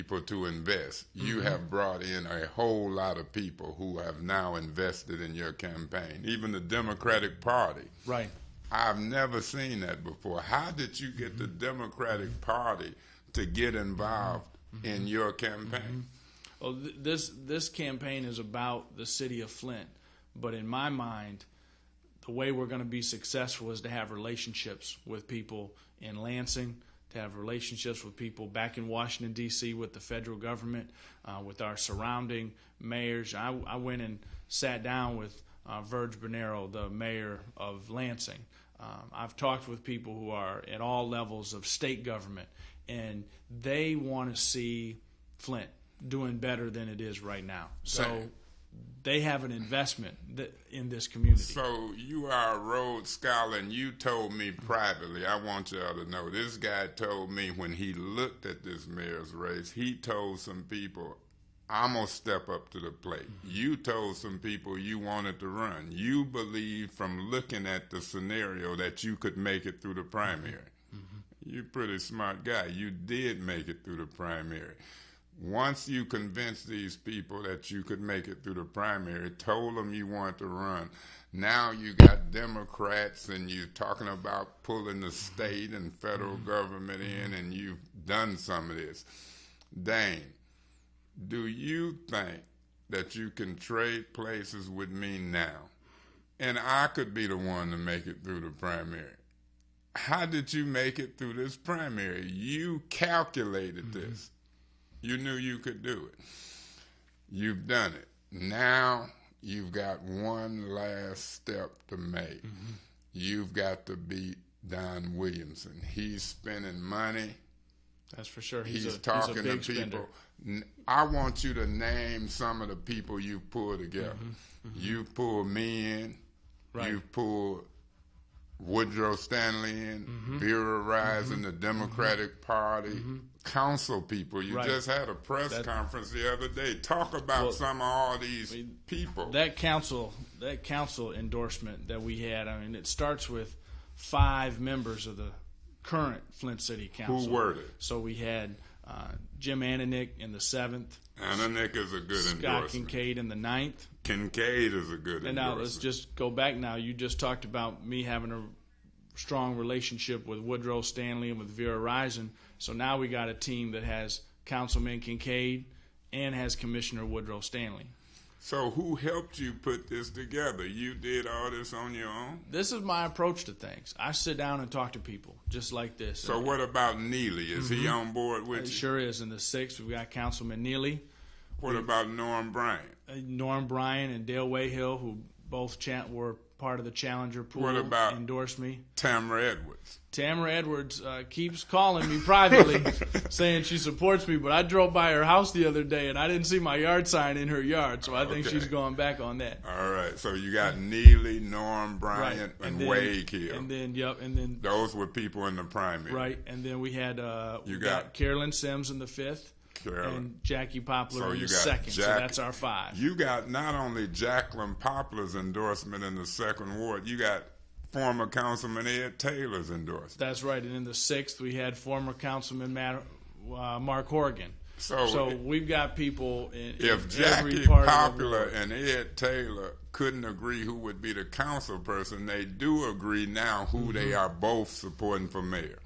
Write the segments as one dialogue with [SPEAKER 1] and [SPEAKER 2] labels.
[SPEAKER 1] people to invest. You have brought in a whole lot of people who have now invested in your campaign, even the Democratic Party.
[SPEAKER 2] Right.
[SPEAKER 1] I've never seen that before. How did you get the Democratic Party to get involved in your campaign?
[SPEAKER 2] Well, this campaign is about the city of Flint, but in my mind, the way we're going to be successful is to have relationships with people in Lansing, to have relationships with people back in Washington, D.C., with the federal government, with our surrounding mayors. I went and sat down with Verge Bernero, the mayor of Lansing. I've talked with people who are at all levels of state government, and they want to see Flint doing better than it is right now. So they have an investment in this community.
[SPEAKER 1] So you are a Rhodes Scholar, and you told me privately, I want y'all to know, this guy told me when he looked at this mayor's race, he told some people, I'm going to step up to the plate. You told some people you wanted to run. You believed from looking at the scenario that you could make it through the primary. You're a pretty smart guy. You did make it through the primary. Once you convinced these people that you could make it through the primary, told them you wanted to run, now you got Democrats and you're talking about pulling the state and federal government in, and you've done some of this. Dayne, do you think that you can trade places with me now, and I could be the one to make it through the primary? How did you make it through this primary? You calculated this. You knew you could do it. You've done it. Now you've got one last step to make. You've got to beat Don Williamson. He's spending money.
[SPEAKER 2] That's for sure.
[SPEAKER 1] He's talking to people.
[SPEAKER 2] Spender.
[SPEAKER 1] I want you to name some of the people you've pulled together. You've pulled me in.
[SPEAKER 2] Right.
[SPEAKER 1] You've pulled Woodrow Stanley in, Vera Rising, the Democratic Party, council people. You just had a press conference the other day. Talk about some of all these people.
[SPEAKER 2] That council endorsement that we had, I mean, it starts with 5 members of the current Flint City Council.
[SPEAKER 1] Who were they?
[SPEAKER 2] So we had Jim Ananick in the 7th.
[SPEAKER 1] Ananick is a good
[SPEAKER 2] Scott
[SPEAKER 1] endorsement.
[SPEAKER 2] Kincaid in the 9th.
[SPEAKER 1] Kincaid is a good
[SPEAKER 2] And
[SPEAKER 1] endorsement.
[SPEAKER 2] now let's just go back now. You just talked about me having a strong relationship with Woodrow Stanley and with Vera Rising. So now we got a team that has Councilman Kincaid and has Commissioner Woodrow Stanley.
[SPEAKER 1] So who helped you put this together? You did all this on your own?
[SPEAKER 2] This is my approach to things. I sit down and talk to people just like this.
[SPEAKER 1] So what about Neely? Is he on board with you?
[SPEAKER 2] Sure is. In the 6th, we've got Councilman Neely.
[SPEAKER 1] What about Norm Bryant?
[SPEAKER 2] Norm Bryant and Dale Wayhill, who both were part of the Challenger pool,
[SPEAKER 1] What about
[SPEAKER 2] endorsed me.
[SPEAKER 1] Tamara Edwards?
[SPEAKER 2] Tamara Edwards keeps calling me privately saying she supports me, but I drove by her house the other day and I didn't see my yard sign in her yard, so I think she's going back on that.
[SPEAKER 1] All right, so you got Neely, Norm Bryant, and Wade Hill.
[SPEAKER 2] And then
[SPEAKER 1] those were people in the primary.
[SPEAKER 2] Right, and then we had we got Carolyn Sims in the 5th. And Jackie Poplar in the 2nd, so that's our 5.
[SPEAKER 1] You got not only Jacqueline Poplar's endorsement in the 2nd Ward, you got former Councilman Ed Taylor's endorsement.
[SPEAKER 2] That's right, and in the 6th we had former Councilman Mark Horgan. So we've got people in
[SPEAKER 1] Jackie
[SPEAKER 2] every part
[SPEAKER 1] Poplar
[SPEAKER 2] of the
[SPEAKER 1] and Ed Taylor couldn't agree who would be the council person, they do agree now who they are both supporting for mayor.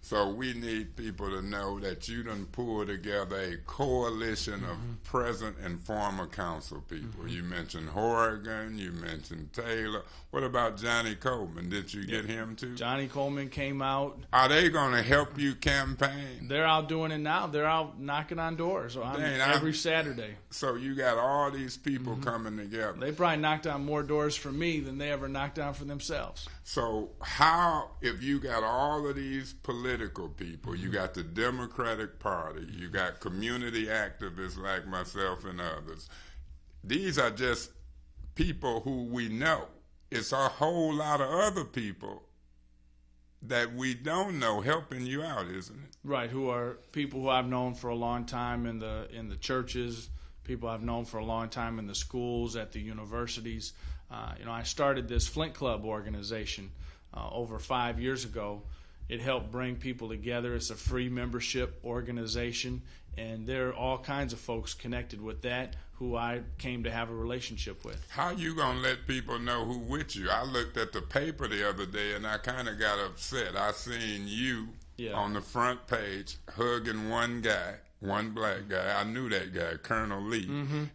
[SPEAKER 1] So we need people to know that you done pulled together a coalition of present and former council people. You mentioned Horgan, you mentioned Taylor. What about Johnny Coleman? Did you get him too?
[SPEAKER 2] Johnny Coleman came out.
[SPEAKER 1] Are they going to help you campaign?
[SPEAKER 2] They're out doing it now. They're out knocking on doors every Saturday.
[SPEAKER 1] So you got all these people coming together.
[SPEAKER 2] They probably knocked on more doors for me than they ever knocked on for themselves.
[SPEAKER 1] So how, if you got all of these political people, you got the Democratic Party, you got community activists like myself and others, these are just people who we know. It's a whole lot of other people that we don't know helping you out, isn't it?
[SPEAKER 2] Right, who are people who I've known for a long time in the churches, people I've known for a long time in the schools, at the universities. I started this Flint Club organization over 5 years ago, It helped bring people together. It's a free membership organization, and there are all kinds of folks connected with that who I came to have a relationship with.
[SPEAKER 1] How you going to let people know who with you? I looked at the paper the other day, and I kind of got upset. I seen you on the front page hugging one guy, one black guy. I knew that guy, Colonel Lee.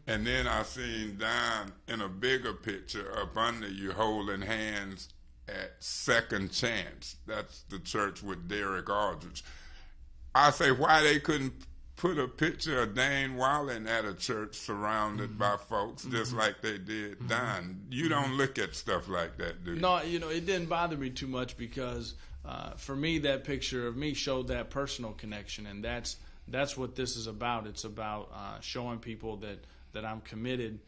[SPEAKER 1] And then I seen Don in a bigger picture up under you holding hands at Second Chance. That's the church with Derek Aldridge. I say, why they couldn't put a picture of Dayne Walling at a church surrounded by folks just like they did Don? You don't look at stuff like that, do you?
[SPEAKER 2] No, it didn't bother me too much because for me, that picture of me showed that personal connection, and that's what this is about. It's about showing people that I'm committed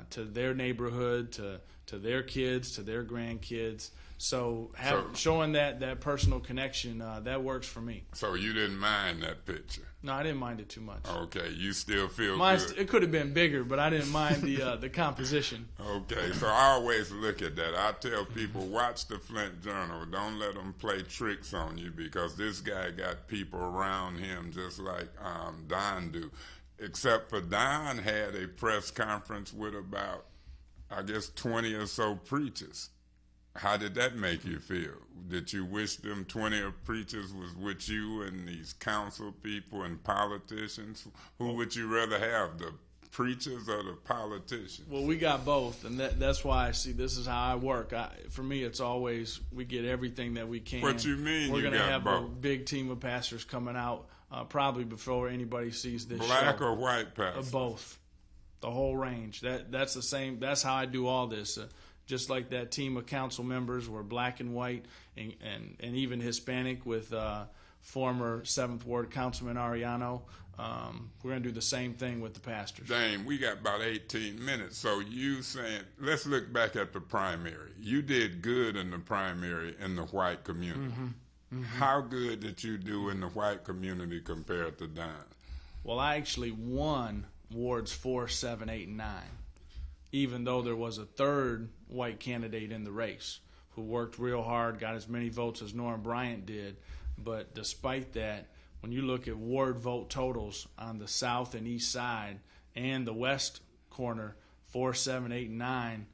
[SPEAKER 2] to their neighborhood, to their kids, to their grandkids. So showing that personal connection, that works for me.
[SPEAKER 1] So you didn't mind that picture?
[SPEAKER 2] No, I didn't mind it too much.
[SPEAKER 1] Okay, you still feel
[SPEAKER 2] good?
[SPEAKER 1] It
[SPEAKER 2] could have been bigger, but I didn't mind the composition.
[SPEAKER 1] Okay, so I always look at that. I tell people, watch the Flint Journal. Don't let them play tricks on you, because this guy got people around him just like Don do. Except for Don had a press conference with about, I guess, 20 or so preachers. How did that make you feel? Did you wish them 20 of preachers was with you and these council people and politicians? Who would you rather have, the preachers or the politicians?
[SPEAKER 2] Well, we got both, and that's why I see this is how I work. For me, it's always we get everything that we can.
[SPEAKER 1] What you mean?
[SPEAKER 2] We're
[SPEAKER 1] going to
[SPEAKER 2] have
[SPEAKER 1] both?
[SPEAKER 2] A big team of pastors coming out probably before anybody sees this
[SPEAKER 1] Black
[SPEAKER 2] show.
[SPEAKER 1] or white pastors?
[SPEAKER 2] Both. The whole range. That's the same. That's how I do all this. Just like that team of council members were black and white and even Hispanic with former 7th Ward Councilman Ariano. We're going to do the same thing with the pastors.
[SPEAKER 1] Dane, we got about 18 minutes. So you saying, let's look back at the primary. You did good in the primary in the white community. How good did you do in the white community compared to Don?
[SPEAKER 2] Well, I actually won wards 4, 7, 8, and 9. Even though there was a third white candidate in the race who worked real hard, got as many votes as Norm Bryant did. But despite that, when you look at ward vote totals on the south and east side and the west corner, 4, 7, 8, and 9,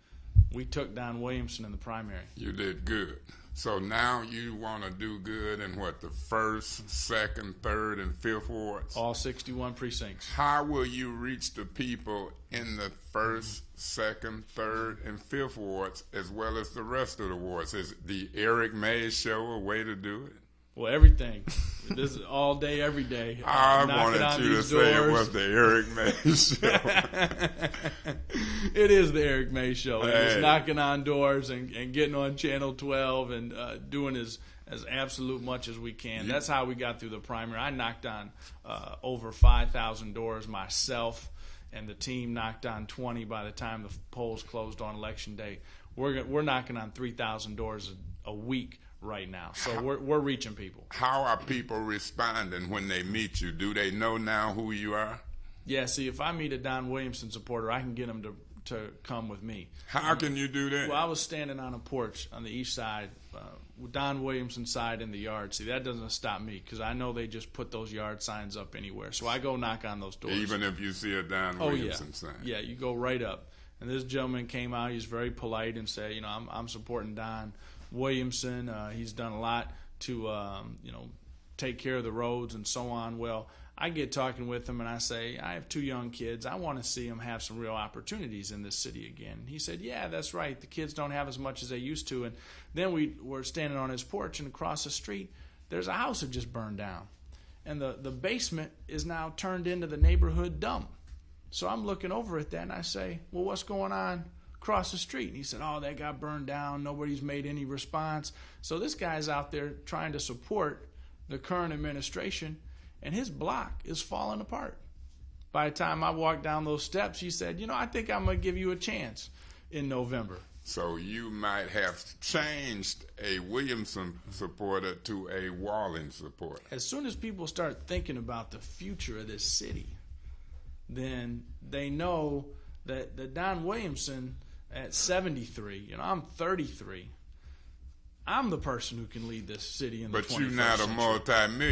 [SPEAKER 2] we took Don Williamson in the primary.
[SPEAKER 1] You did good. So now you want to do good in what, the 1st, 2nd, 3rd, and 5th wards?
[SPEAKER 2] All 61 precincts.
[SPEAKER 1] How will you reach the people in the 1st, 2nd, 3rd, and 5th wards as well as the rest of the wards? Is the Eric Mays show a way to do it?
[SPEAKER 2] Well, everything. This is all day, every day.
[SPEAKER 1] I wanted you to say it was the Eric Mays show.
[SPEAKER 2] It is the Eric Mays show. Hey. Just knocking on doors and getting on Channel 12 and doing as absolute much as we can. That's how we got through the primary. I knocked on over 5,000 doors myself, and the team knocked on 20 by the time the polls closed on Election Day. We're knocking on 3,000 doors a week right now. So we're reaching people.
[SPEAKER 1] How are people responding when they meet you? Do they know now who you are?
[SPEAKER 2] Yeah, see, if I meet a Don Williamson supporter, I can get them to come with me.
[SPEAKER 1] How can you do that?
[SPEAKER 2] Well, I was standing on a porch on the east side, Don Williamson's side in the yard. See, that doesn't stop me because I know they just put those yard signs up anywhere. So I go knock on those doors.
[SPEAKER 1] Even if you see a Don Williamson sign?
[SPEAKER 2] Yeah, you go right up. And this gentleman came out. He's very polite and said, I'm supporting Don Williamson. He's done a lot to, take care of the roads and so on. Well, I get talking with him and I say, I have 2 young kids. I want to see them have some real opportunities in this city again. And he said, yeah, that's right. The kids don't have as much as they used to. And then we were standing on his porch, and across the street, there's a house that just burned down. And the basement is now turned into the neighborhood dump. So I'm looking over at that and I say, well, what's going on across the street? And he said, oh, that got burned down. Nobody's made any response. So this guy's out there trying to support the current administration, and his block is falling apart. By the time I walked down those steps, he said, I think I'm going to give you a chance in November.
[SPEAKER 1] So you might have changed a Williamson supporter to a Walling supporter.
[SPEAKER 2] As soon as people start thinking about the future of this city, then they know that Don Williamson at 73, I'm 33, I'm the person who can lead this city in the 21st
[SPEAKER 1] But you're not a
[SPEAKER 2] century.
[SPEAKER 1] multi-millionaire.